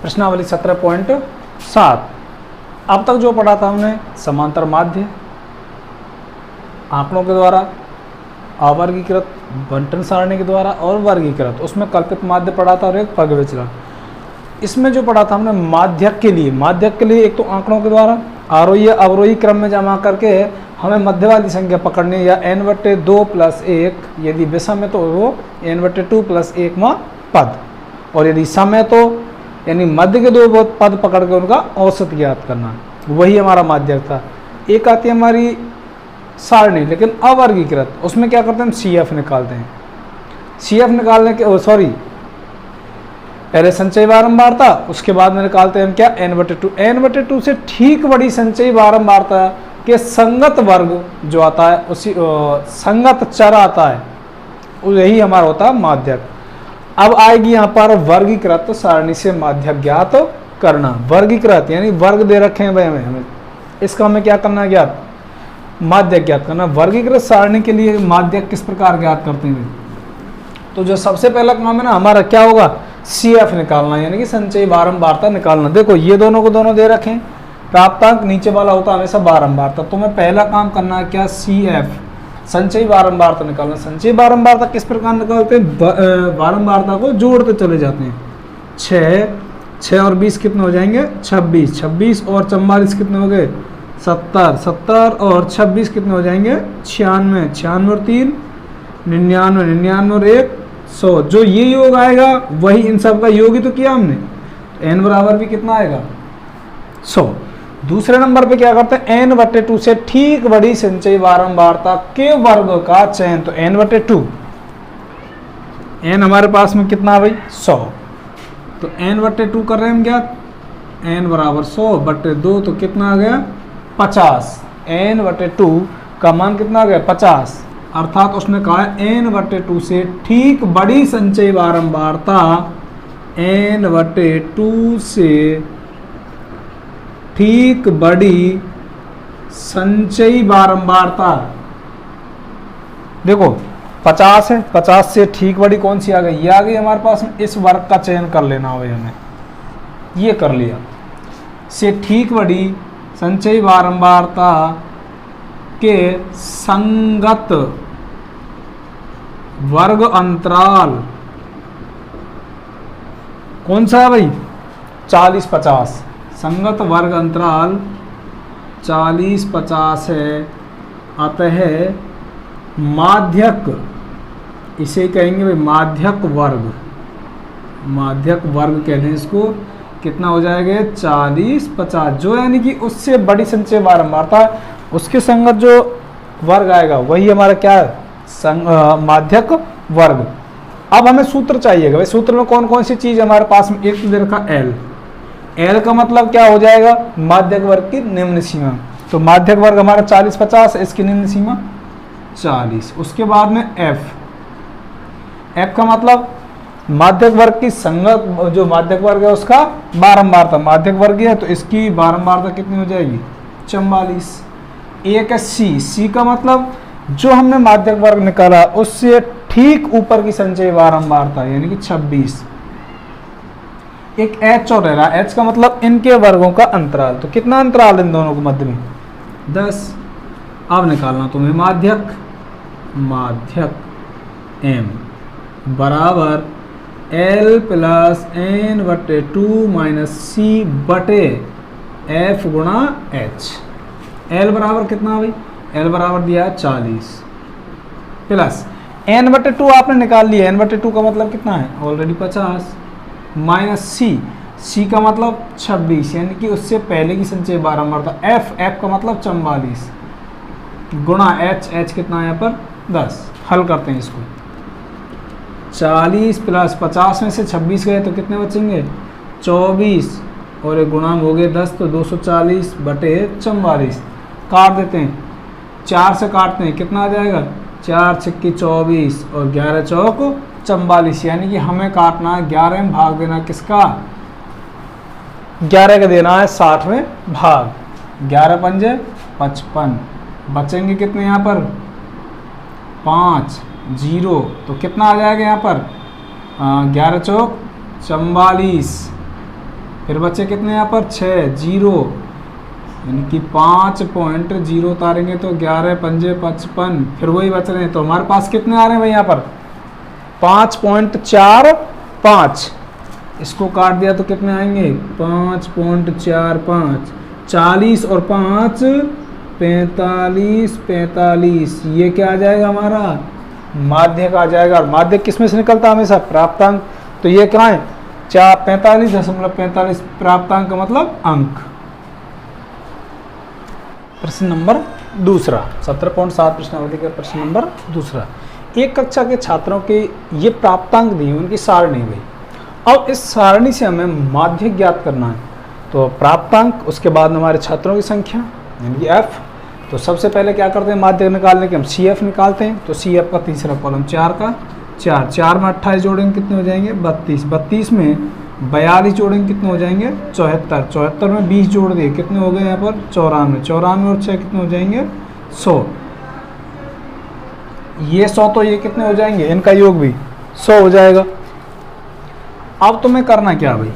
प्रश्नावली 17.7। अब तक जो पढ़ा था हमने समांतर माध्य, आंकड़ों के द्वारा, अवर्गीकृत बंटन सारणी के द्वारा और वर्गीकृत, उसमें कल्पित माध्य पढ़ा था और एक वर्ग विचलन। इसमें जो पढ़ा था हमने माध्यक के लिए एक तो आंकड़ों के द्वारा आरोही अवरोही क्रम में जमा करके हमें मध्य वाली संख्या पकड़नी है, या n/2 + 1, यदि विषम है तो वो n/2 + 1 में पद, और यदि सम है तो यानी मध्य के दो पद पकड़ के उनका औसत ज्ञात करना, वही हमारा माध्यक था। एक आती है हमारी सारणी लेकिन अवर्गीकृत, उसमें क्या करते हैं हम CF निकालते हैं। CF निकालने के पहले संचयी बारंबारता, उसके बाद में निकालते हैं हम क्या n/2। n/2 से ठीक बड़ी संचयी बारंबारता के संगत वर्ग जो आता है, उसी संगत चर आता है, यही हमारा होता है माध्यक। अब आएगी यहाँ पर वर्गीकृत सारणी से माध्यक ज्ञात करना। वर्गीकृत यानी वर्ग दे रखे हैं भाई हमें, इसका हमें क्या करना है ज्ञात, माध्यक ज्ञात करना। वर्गीकृत सारणी के लिए माध्यक किस प्रकार ज्ञात करते हैं, तो जो सबसे पहला काम है ना हमारा क्या होगा, CF निकालना, यानी कि संचयी बारंबारता निकालना। देखो ये दोनों को दोनों दे रखे हैं, प्राप्तांक नीचे वाला होता है हमेशा बारंबारता, तो मैं पहला काम करना है क्या, CF संचयी बारंबारता निकालना। संचयी बारंबारता किस प्रकार निकालते हैं, बारंबारता को जोड़ते चले जाते हैं। 6 और 20 कितने हो जाएंगे, 26, 26 और 44 कितने हो गए, 70, 70 और 26 कितने हो जाएंगे, 96, 96 और 3 99, 99 और 1 100। जो ये योग आएगा वही इन सब का योग ही तो किया हमने, n बराबर भी कितना आएगा, 100। दूसरे नंबर पे क्या करते हैं, n/2 से ठीक बड़ी संचयी बारंबारता के वर्ग का चयन, तो n/2, n हमारे पास में कितना भाई 100, तो n/2 कर रहे हैं हम क्या, n बराबर 100/2, तो कितना आ गया 50। n/2 का मान कितना आ गया 50, अर्थात उसने कहा है n/2 से ठीक बड़ी संचयी बारंबारता, n/2 से ठीक बड़ी संचयी बारंबारता, देखो 50 है, 50 से ठीक बड़ी कौन सी आ गई, ये आ गई हमारे पास में। इस वर्ग का चयन कर लेना हो हमें, ये कर लिया, से ठीक बड़ी संचयी बारंबारता के संगत वर्ग अंतराल कौन सा है भाई, 40-50। संगत वर्ग अंतराल 40-50 है, अतः माध्यक, इसे कहेंगे भाई माध्यक वर्ग, माध्यक वर्ग कहते हैं इसको। कितना हो जाएगा 40-50, जो यानी कि उससे बड़ी संचयी बारंबारता उसके संगत जो वर्ग आएगा वही हमारा क्या है, माध्यक वर्ग। अब हमें सूत्र चाहिएगा भाई, सूत्र में कौन कौन सी चीज हमारे पास में, एक तो दे रखा L का मतलब क्या हो जाएगा, माध्यक वर्ग की निम्न सीमा, तो माध्यक वर्ग हमारा 40-50, इसकी निम्न सीमा 40। उसके बाद में F का मतलब माध्यक वर्ग की संगत, जो माध्यक वर्ग है उसका बारंबारता, माध्यक वर्ग है तो इसकी बारंबारता कितनी हो जाएगी 44। एक है C का मतलब जो हमने माध्यक वर्ग निकाला उससे ठीक ऊपर की संचयी बारंबारता यानी कि 26। एक H और रहा, H का मतलब इनके वर्गों का अंतराल, तो कितना अंतराल इन दोनों के मध्य में 10। अब निकालना तुम्हें माध्यक, माध्यक M बराबर L + n/2 - C/F गुणा H। L बराबर कितना भाई, L बराबर दिया 40 प्लस n/2 आपने निकाल लिया, n/2 का मतलब कितना है ऑलरेडी 50 माइनस C का मतलब 26 यानी कि उससे पहले की संचयी बारंबारता, F का मतलब 44 गुणा H कितना है यहाँ पर 10। हल करते हैं इसको, 40 + 50 में से 26 गए तो कितने बचेंगे 24, और एक गुणांक हो गए 10, तो 240/44 काट देते हैं, 4 से काटते हैं कितना आ जाएगा, 4 × 6 = 24 और 11 × 4 = 44, यानी कि हमें काटना है 11 में भाग देना किसका, 11 का देना है 60 में भाग, 11 × 5 = 55, बचेंगे कितने यहाँ पर 5 0, तो कितना आ जाएगा यहाँ पर 11 × 4 = 44 फिर बचे कितने यहाँ पर 6, 0, यानी कि 5.0 उतारेंगे तो 11 पंजे 55, फिर वही बच रहे हैं। तो हमारे पास कितने आ रहे हैं भाई यहाँ पर 5.45। इसको काट दिया तो कितने आएंगे 5.45, 40 और 5 45, 45, ये क्या आ जाएगा हमारा माध्यक आ जाएगा। और माध्यक किसमें से निकलता है हमेशा प्राप्तांक, तो ये क्या है 45.45 प्राप्तांक का मतलब अंक। प्रश्न नंबर दूसरा 17.7 प्रश्नावली का प्रश्न नंबर दूसरा। एक कक्षा के छात्रों के ये प्राप्तांक दिए उनकी सारणी हुई। अब इस सारणी से हमें माध्यक ज्ञात करना है। तो प्राप्तांक, उसके बाद हमारे छात्रों की संख्या यानी कि f। तो सबसे पहले क्या करते हैं माध्यक निकालने के हम CF निकालते हैं। तो CF का तीसरा कॉलम 4 का 4, 4 में 28 जोड़ेंगे कितने हो जाएंगे 32, 32 में 42 जोड़ेंगे कितने हो जाएंगे 74, 74 में 20 जोड़ दिए कितने हो गए यहाँ पर 94, 94 और 6 कितने हो जाएंगे 100। ये 100 तो ये कितने हो जाएंगे, इनका योग भी 100 हो जाएगा। अब तुम्हें करना क्या भाई,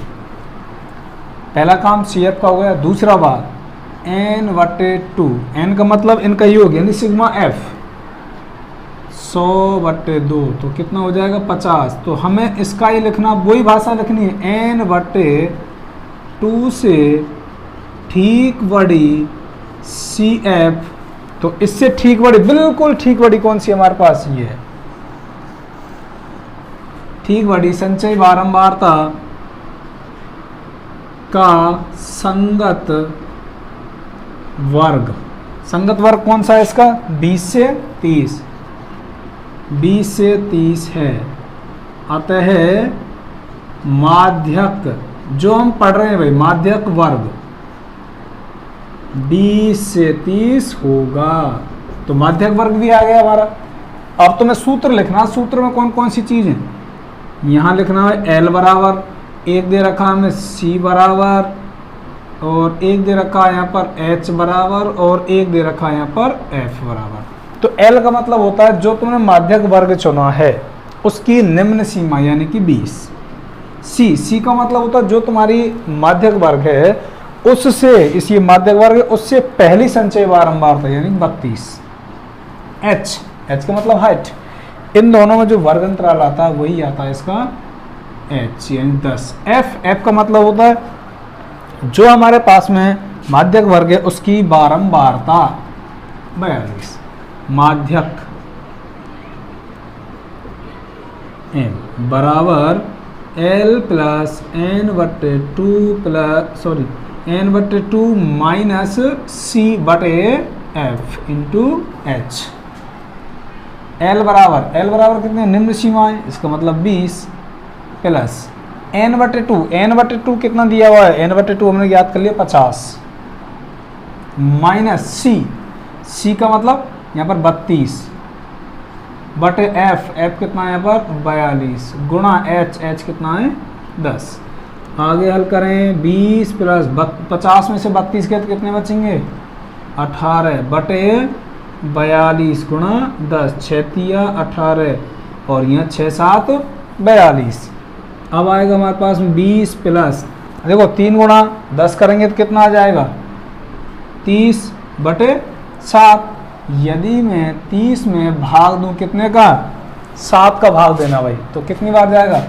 पहला काम CF का हो गया। दूसरा बात n/2, n का मतलब इनका योग यानी सिग्मा f, 100/2 तो कितना हो जाएगा 50। तो हमें इसका ही लिखना, वही भाषा लिखनी है n/2 से ठीक बड़ी CF। तो इससे ठीक बड़ी, बिल्कुल ठीक बड़ी कौन सी हमारे पास ये है, ठीक बड़ी संचयी बारंबारता का संगत वर्ग। संगत वर्ग कौन सा है इसका 20 से 30, 20 से 30 है। अतः माध्यक जो हम पढ़ रहे हैं भाई माध्यक वर्ग 20 से 30 होगा। तो माध्यक वर्ग भी आ गया हमारा। अब तुम्हें सूत्र लिखना, सूत्र में कौन कौन सी चीज है यहाँ लिखना है। L बराबर, एक दे रखा हमें C बराबर, और एक दे रखा है यहाँ पर H बराबर, और एक दे रखा है यहाँ पर F बराबर। तो L का मतलब होता है जो तुमने माध्यक वर्ग चुना है उसकी निम्न सीमा यानी कि 20। C का मतलब होता है जो तुम्हारी माध्यक वर्ग है उससे, इसी माध्यक वर्ग है उससे पहली संचयी बारंबारता यानी 32। H का मतलब हाइट, इन दोनों में जो वर्ग अंतराल आता है वही आता है इसका H यानी 10। F का मतलब होता है जो हमारे पास में माध्यक वर्ग है उसकी बारंबारता 42। माध्यक M बराबर L plus n/2 minus C/F into H। L बराबर कितने निम्न सीमा है, इसका मतलब 20 प्लस n/2 कितना दिया हुआ है, n/2 हमने याद कर लिया 50, माइनस C का मतलब यहाँ पर 32 बटे F कितना है यहाँ पर 42 गुणा H कितना है 10। आगे हल करें 20 प्लस 50 में से 32 के तो कितने बचेंगे 18 बटे 42 गुणा 10, 6 तिया 18 और यहाँ 6 7 42। अब आएगा हमारे पास 20 प्लस, देखो 3 गुणा 10 करेंगे तो कितना आ जाएगा 30 बटे 7। यदि मैं 30 में भाग दूं कितने का 7 का भाग देना भाई, तो कितनी बार जाएगा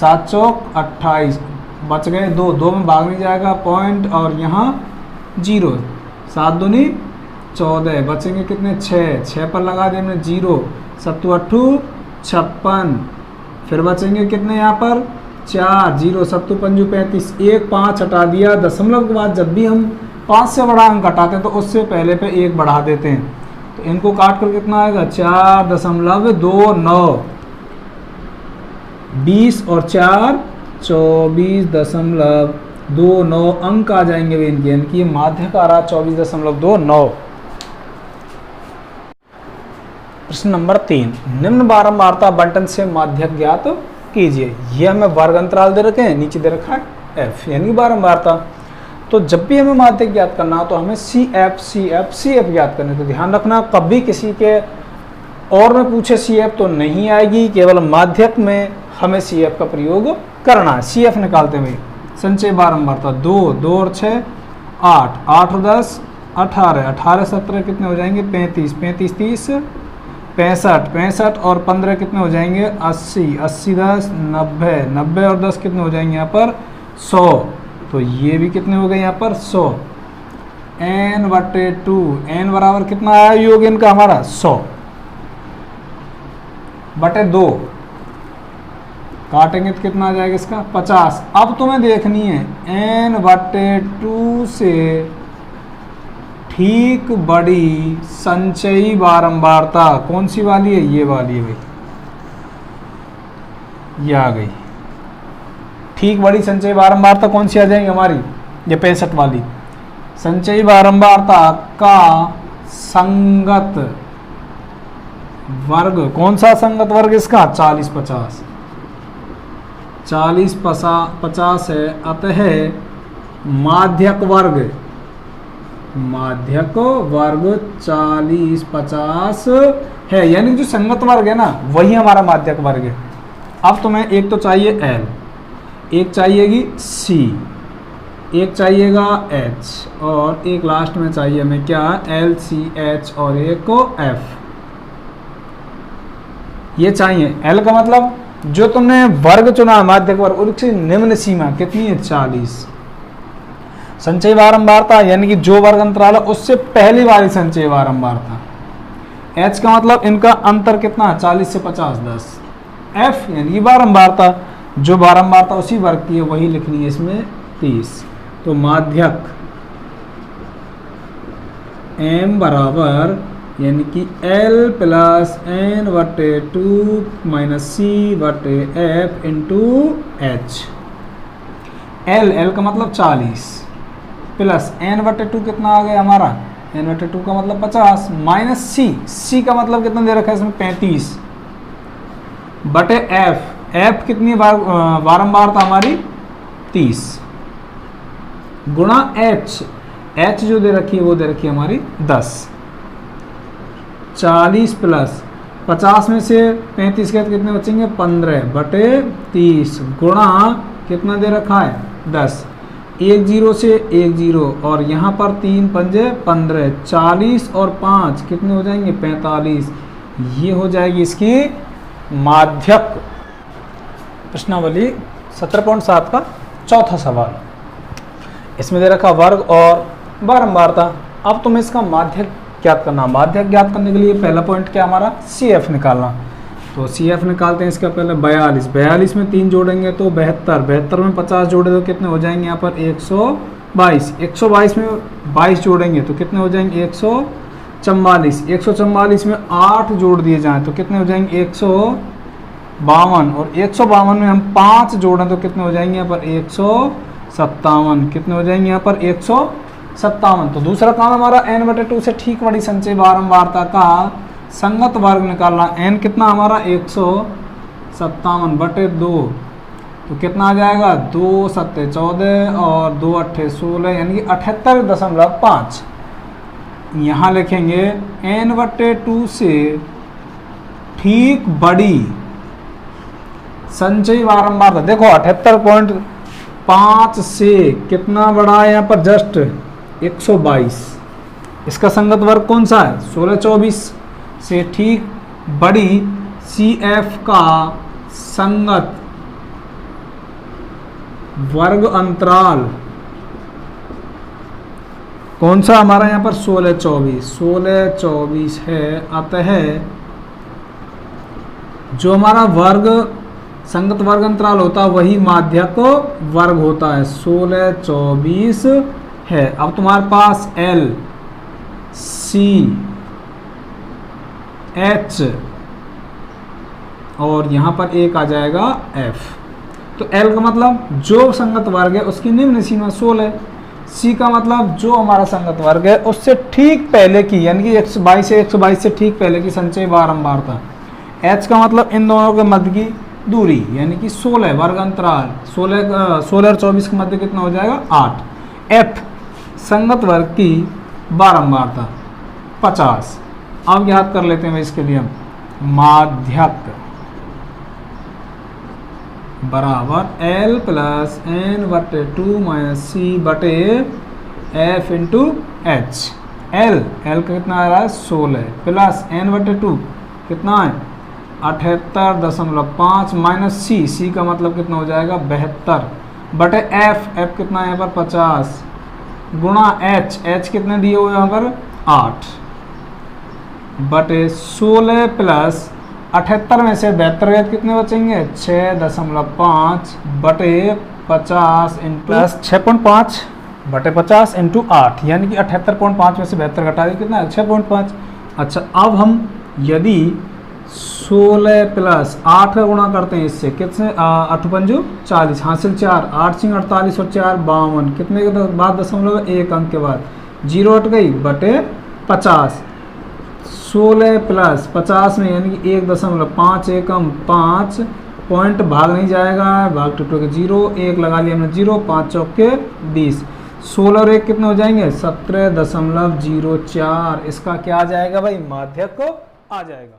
7 चौक 28, बच गए 2 में भाग नहीं जाएगा पॉइंट और यहाँ 0, 7 दूनी 14, बचेंगे कितने 6 पर लगा दें हमने 0, 7 8 56, फिर बचेंगे कितने यहाँ पर 4, 0 7 5 35, 1 5 हटा दिया। दशमलव के बाद जब भी हम 5 से बड़ा अंक हटाते हैं तो उससे पहले पे 1 बढ़ा देते हैं। तो इनको काट कर कितना आएगा 4.29, 20 और 4 24.29 अंक आ जाएंगे वे इनके, यानी कि माध्यक आ रहा 24.29। प्रश्न नंबर 3, निम्न बारंबारता बंटन से माध्यक ज्ञात कीजिए। ये हमें वर्ग अंतराल दे रखे हैं, नीचे दे रखा है F यानी बारंबारता। तो जब भी हमें माध्यक ज्ञात करना हो तो हमें CF ज्ञात करने। तो ध्यान रखना कभी किसी के और में पूछे CF तो नहीं आएगी, केवल माध्यक में हमें CF का प्रयोग करना है। CF निकालते हुए संचयी बारंबारता 2, 2 और 6 8, 8 और 10 18, 18 17 कितने हो जाएंगे 35, 35 30 65, 65 और 15 कितने हो जाएंगे 80, 80 10 90, 90 और 10 कितने हो जाएंगे यहाँ पर 100। तो ये भी कितने हो गए यहाँ पर 100। n/2 n बराबर कितना आया योग इनका हमारा 100/2 काटेंगे तो कितना आ जाएगा इसका 50। अब तुम्हें देखनी है n/2 से ठीक बड़ी संचयी बारंबारता कौन सी वाली है, ये वाली है भाई, ये आ गई। ठीक बड़ी संचयी बारंबारता कौन सी आ जाएगी हमारी, ये 65 वाली। संचयी बारंबारता का संगत वर्ग, कौन सा संगत वर्ग इसका 40 50, 40 50 है, अतः माध्यक वर्ग, माध्यक वर्ग 40 50 है, यानी जो संगत वर्ग है ना वही हमारा माध्यक वर्ग है। अब तुम्हें एक तो चाहिए L, एक चाहिएगी C, एक चाहिएगा H और एक लास्ट में चाहिए हमें क्या L C H और एक को F, ये चाहिए। L का मतलब जो तुमने वर्ग चुना माध्यक वर्ग उसकी निम्न सीमा कितनी है 40। संचयी बारंबारता यानी कि जो वर्ग अंतराल है उससे पहली वाली संचयी बारंबारता। H का मतलब इनका अंतर कितना है 40 से 50 10। F यानी कि बारंबारता, जो बारंबारता उसी वर्ग की है वही लिखनी है इसमें 30। तो माध्यक M बराबर यानी कि L plus n/2 minus C/F into H। L का मतलब 40 प्लस n/2 कितना आ गया हमारा, n/2 का मतलब 50 माइनस C का मतलब कितना दे रखा है इसमें 35 बटे F कितनी बारंबारता हमारी 30 गुणा H जो दे रखी है वो दे रखी है हमारी 10। 40 प्लस 50 में से 35 के कितने बचेंगे 15/30 गुणा कितना दे रखा है 10। 1 0 से 1 0 और यहाँ पर 3 पंजे 15, 40 और 5 कितने हो जाएंगे 45। ये हो जाएगी इसकी माध्यक। प्रश्नावली 17.7 का चौथा सवाल, इसमें दे रखा वर्ग और बारंबारता। अब तुम्हें इसका माध्यक ज्ञात करना। माध्यक ज्ञात करने के लिए पहला पॉइंट क्या हमारा CF निकालना। तो CF निकालते हैं। इसका पहले 42 में 3 जोड़ेंगे तो 72 में 50 जोड़े तो कितने हो जाएंगे यहाँ पर 122 में 22 जोड़ेंगे तो कितने हो जाएंगे 144 में 8 जोड़ दिए जाएं तो कितने हो जाएंगे 152 और 152 में हम 5 जोड़ें तो कितने हो जाएंगे यहाँ पर 157। कितने हो जाएंगे यहाँ पर 157। तो दूसरा काम हमारा n/2 से ठीक बड़ी संचयी बारंबारता का संगत वर्ग निकालना। n कितना हमारा 157/2 तो कितना आ जाएगा 2 7 14 और 2 8 16 यानी कि 78.5। यहाँ लिखेंगे n/2 से ठीक बड़ी संचयी बारंबारता। देखो 78.5 से कितना बड़ा है यहाँ पर जस्ट 122। इसका संगत वर्ग कौन सा है 16 24 से ठीक बड़ी CF का संगत वर्ग अंतराल कौन सा हमारा यहाँ पर 16 24 है। अतः जो हमारा वर्ग संगत वर्ग अंतराल होता है वही माध्यक वर्ग होता है 16 24 है। अब तुम्हारे पास L C H और यहाँ पर एक आ जाएगा F। तो L का मतलब जो संगत वर्ग है उसकी निम्न सीमा 16। C का मतलब जो हमारा संगत वर्ग है उससे ठीक पहले की यानी कि 122 से ठीक पहले की संचयी बारंबारता। H का मतलब इन दोनों के मध्य की दूरी यानी कि 16 वर्ग अंतराल 16 और 24 के मध्य कितना हो जाएगा 8। F संगत वर्ग की बारंबारता 50। अब याद कर लेते हैं इसके लिए हम माध्यक बराबर एल प्लस एन बटे 2 माइनस सी बटे एफ इंटू एच। एल का कितना आ रहा है 16 प्लस एन बटे 2 कितना है 78.5 माइनस सी का मतलब कितना हो जाएगा 72 बटे एफ कितना है यहाँ पर 50 गुणा एच कितने दिए हुए यहाँ पर 8 बटे 16 प्लस 78 में से 72 गए कितने बचेंगे 6.5 बटे 50 इंटू प्लस 6.5 बटे 50 इंटू 8 यानी कि 78.5 में से 72 घटा दिया कितना है 6.5। अच्छा अब हम यदि 16 प्लस 8 का गुणा करते हैं इससे कितने 8 पंजू 40 हासिल 4 8 सिंह 48 और 4 52 कितने के बाद दशमलव 1 अंक के बाद 0 हट गई बटे 50 16 प्लस 50 में यानी कि 1.5 एकम 5 पॉइंट भाग नहीं जाएगा भाग टूटो के 0 1 लगा लिया हमने 0 5 चौके 20 16 और 1 कितने हो जाएंगे 17.04 इसका क्या आ जाएगा भाई माध्यक को आ जाएगा।